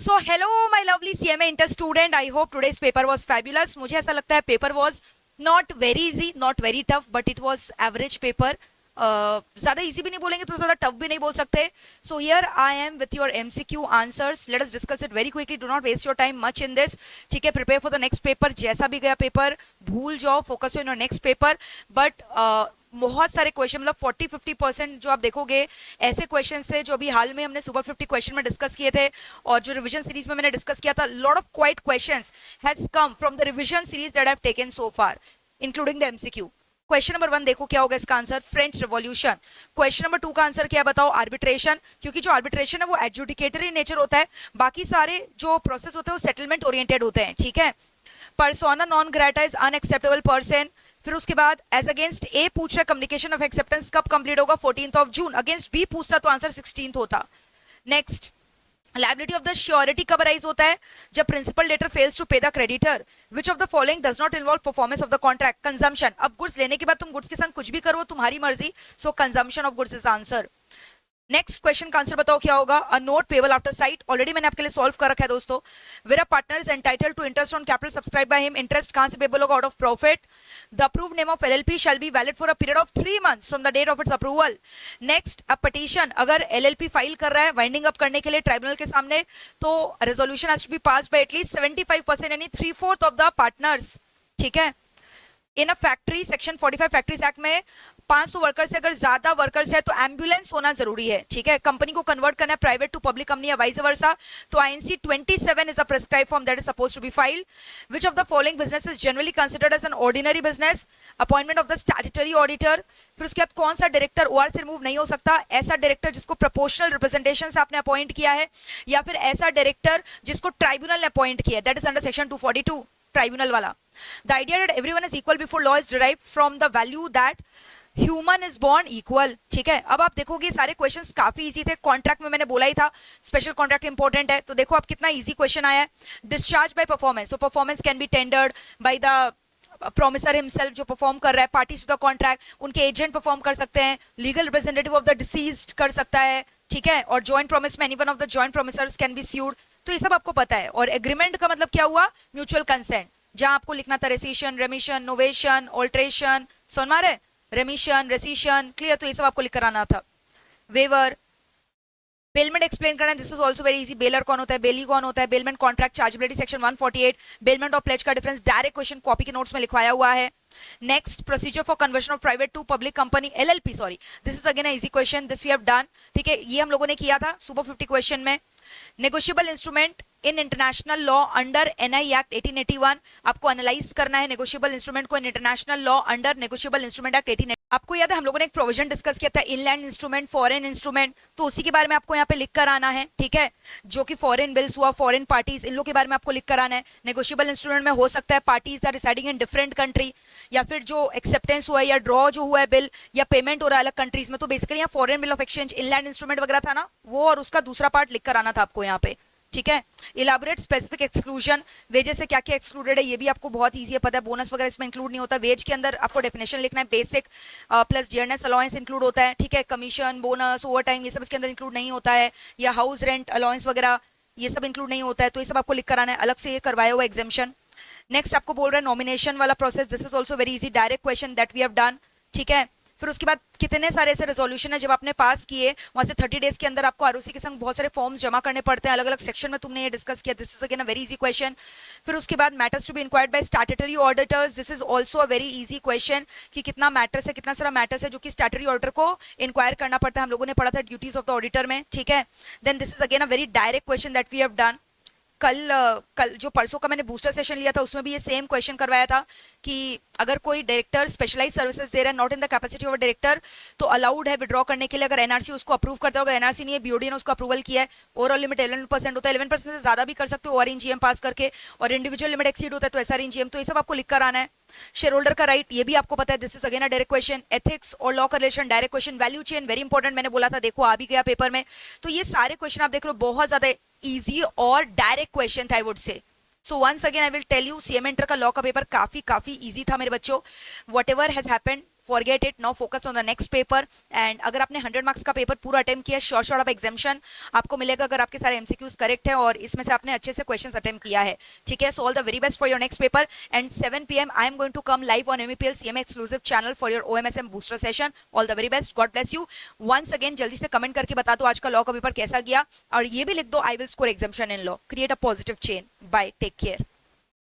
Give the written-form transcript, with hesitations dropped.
So hello my lovely CMA Inter student. I hope today's paper was fabulous. मुझे ऐसा लगता है paper was not very easy, not very tough, but it was average paper. ज़्यादा easy भी नहीं बोलेंगे तो ज़्यादा tough भी नहीं बोल सकते. So here I am with your MCQ answers. Let us discuss it very quickly. Do not waste your time much in this. ठीक है, prepare for the next paper. जैसा भी गया paper भूल जाओ, focus on your next paper. But बहुत सारे question मतलब 40-50% जो आप देखोगे ऐसे क्वेश्चन थे जो अभी हाल में हमने सुपर 50 क्वेश्चन में डिस्कस किए थे और जो रिवीजन सीरीज में मैंने डिस्कस किया था. Lot of quite questions has come from the revision series that I have taken so far including the MCQ. Question number 1 देखो क्या होगा इसका answer, French revolution. Question number 2 का आंसर क्या बताओ, आर्बिट्रेशन. क्योंकि जो आर्बिट्रेशन है वो एडजुडिकेटरी नेचर होता है, बाकी सारे जो प्रोसेस होते हैं वो सेटलमेंट ओरिएंटेड होते हैं. ठीक है, persona non Greta is unacceptable person. फिर उसके बाद एज अगेंस्ट ए पूछ रहा है कम्युनिकेशन ऑफ एक्सेप्टेंस कब कंप्लीट होगा, 14th जून. अगेंस्ट बी पूछता तो आंसर 16th होता. Next, liability of the surety कब अराइज होता है, जब प्रिंसिपल डेटर फेल्स टू पे the creditor. Which of the following does not involve performance of the contract, consumption. अब गुड्स लेने के बाद तुम गुड्स के संग कुछ भी करो तुम्हारी मर्जी, so consumption of goods is answer. Next question का आंसर बताओ क्या होगा, a not payable after sight. Already मैंने आपके लिए सॉल्व कर रखा है दोस्तों. Where a partner is entitled to interest on capital subscribe by him, interest कहां से पेबल होगा, out of profit. The approved name of LLP shall be valid for a period of 3 months from the date of it's approval. Next, a petition अगर LLP file कर रहा है winding up करने के लिए ट्राइब्यूनल के सामने तो resolution has to be passed by at least 75% यानी 3/4 ऑफ द पार्टनर्स. ठीक है, in a factory section 45 factories act में 500 वर्कर्स से अगर ज्यादा वर्कर्स है तो एम्बुलेंस होना जरूरी है. ठीक है, कंपनी को कन्वर्ट करना है प्राइवेट टू पब्लिक कंपनी या वाइस वर्सा तो INC 27 is a prescribe form that is supposed to be filed. Which of the following business is generally considered as an ordinary business, appointment of the statutory auditor. फिर उसके बाद कौन सा director OR से remove नहीं हो सकता, ऐसा डायरेक्टर जिसको प्रोपोर्शनल रिप्रेजेंटेशन से आपने अपॉइंट किया है या फिर ऐसा डायरेक्टर जिसको ट्राइब्यूनल ने अपॉइंट किया है, that is under section 242 tribunal वाला. The idea that everyone is equal before law is derived from the value that human is born equal. ठीक है, अब आप देखोगे सारे क्वेश्चंस काफी इजी थे. कॉन्ट्रैक्ट में मैंने बोला ही था स्पेशल कॉन्ट्रैक्ट इंपॉर्टेंट है, तो देखो आप कितना इजी क्वेश्चन आया है. डिस्चार्ज बाय परफॉर्मेंस, तो performance can be tendered by the promisor himself जो परफॉर्म कर रहा है, पार्टीज टू द कॉन्ट्रैक्ट उनके एजेंट परफॉर्म कर सकते हैं, legal representative of the deceased कर सकता है. ठीक है, और जॉइंट प्रॉमिस में anyone of the joint promisors can be sued. तो ये सब आपको पता है. और एग्रीमेंट का मतलब क्या हुआ, म्यूचुअल कंसेंट, जहां आपको लिखना था रेसिशन, रेमिशन, नोवेशन, ऑल्ट्रेशन, सुन मारे, रेमिशन, रेसिशन, क्लियर. तो ये सब आपको लिख कर आना था. वेवर, बेलमेंट एक्सप्लेन करना है, this is also very easy. Bailor कौन होता है, बेली कौन होता है, bailment contract chargeability section 148, bailment और प्लेज का डिफरेंस डायरेक्ट क्वेश्चन कॉपी के नोट्स में लिखवाया हुआ है. Next, procedure for conversion of private to public company LLP, sorry this is again easy question, this we have done. ठीक है, ये हम लोगों ने किया था सुपर 50 क्वेश्चन में. Negotiable instrument in international law under NI act 1881, आपको एनालाइज करना है नेगोशिएबल इंस्ट्रूमेंट को in international law under negotiable instrument act 1880. आपको याद है हम लोगों ने एक प्रोविजन डिस्कस किया था, इनलैंड इंस्ट्रूमेंट, फॉरेन इंस्ट्रूमेंट, तो उसी के बारे में आपको यहाँ पे लिख कर आना है. ठीक है, जो कि फॉरेन बिल्स हुआ, फॉरेन पार्टीज, इन लोग के बारे में आपको लिख कर आना है. नेगोशिएबल इंस्ट्रूमेंट में हो सकता है parties that residing in different country, या फिर जो एक्सेप्टेंस हुआ है या ड्रॉ जो हुआ है बिल या पेमेंट हो रहा है अलग कंट्रीज में, तो बेसिकली यहाँ foreign bill of exchange, inland instrument वगैरह था ना वो, और उसका दूसरा पार्ट लिख कर आना था आपको यहाँ पे. ठीक है, इलाबोरेट स्पेसिफिक एक्सक्लूजन, वेजेस से क्या क्या एक्सक्लूडेड है ये भी आपको बहुत इजी है पता है, बोनस वगैरह इसमें इंक्लूड नहीं होता. वेज के अंदर आपको डेफिनेशन लिखना है, basic plus dearness allowance include होता है. ठीक है, कमीशन, बोनस, ओवर टाइम ये सब इसके अंदर इंक्लूड नहीं होता है, या हाउस रेंट अलाउंस वगैरह ये सब इंक्लूड नहीं होता है, तो ये सब आपको लिख कर आना है, अलग से ये करवाया हुआ एग्जामिशन. नेक्स्ट आपको बोल रहा है नॉमिनेशन वाला process, this is also very easy, direct question that we have done. ठीक है, फिर उसके बाद कितने सारे ऐसे रेजोल्यूशन है जब आपने पास किए वहां से 30 डेज के अंदर आपको आरओसी के संग बहुत सारे फॉर्म्स जमा करने पड़ते हैं, अलग अलग सेक्शन में तुमने ये डिस्कस किया, this is again a very easy question. फिर उसके बाद matters to be inquired by statutory auditors, this is also a very easy question कि कितना मैटर्स है, कितना सारा मैटर्स है जो कि स्टैट्यूटरी ऑडिटर को इंक्वायर करना पड़ता है. हम लोगों ने पढ़ा था ड्यूटीज ऑफ द ऑडिटर में. ठीक है, then this is again a very direct question that we have done. कल जो परसों का मैंने बूस्टर सेशन लिया था उसमें भी ये सेम क्वेश्चन करवाया था कि अगर कोई डायरेक्टर स्पेशलाइज सर्विसेज दे रहा है not in the capacity of director तो अलाउड है विड्रॉ करने के लिए, अगर एनआरसी उसको अप्रूव करता है. अगर एनआरसी नहीं है, बीओडी ने उसको अप्रूवल किया है, ओवरऑल लिमिट 11% होता है, 11% से ज्यादा भी कर सकते हो ओआरएनजीएम पास करके, और इंडिविजुअल लिमिट एक्सीड होता है तो एसआरएनजीएम. तो ये सब आपको लिख कर आना है. शेयर होल्डर का राइट ये भी आपको पता है, this is again a direct question. Ethics और लॉ का relation direct question. Value chain very important, मैंने बोला था देखो आ भी गया पेपर में. तो ये सारे क्वेश्चन आप देख लो बहुत ज्यादा इजी और डायरेक्ट क्वेश्चन था I would say. So once again I will tell you CMA inter का लॉ का पेपर काफी इजी था मेरे बच्चों. Whatever has happened forget it, now focus on the next paper. And अगर आपने 100 मार्क्स का पेपर पूरा अटेम्प्ट किया, श्योर शॉर्ट ऑफ एग्जामिशन आपको मिलेगा अगर आपके सारे एमसीक्यूज करेक्ट है और इसमें से आपने अच्छे से क्वेश्चंस अटेम्प्ट किया है, ठीक है। So all the very best for your next paper and 7 PM I am going to come live on MEPL CMA exclusive channel for your OMSM booster session. All the very best, God bless you. Once again जल्दी से comment करके बता दो आज का law का paper कैसा गया और ये भी लिख दो, I will score examination in law. Create a positive chain. Bye, take care.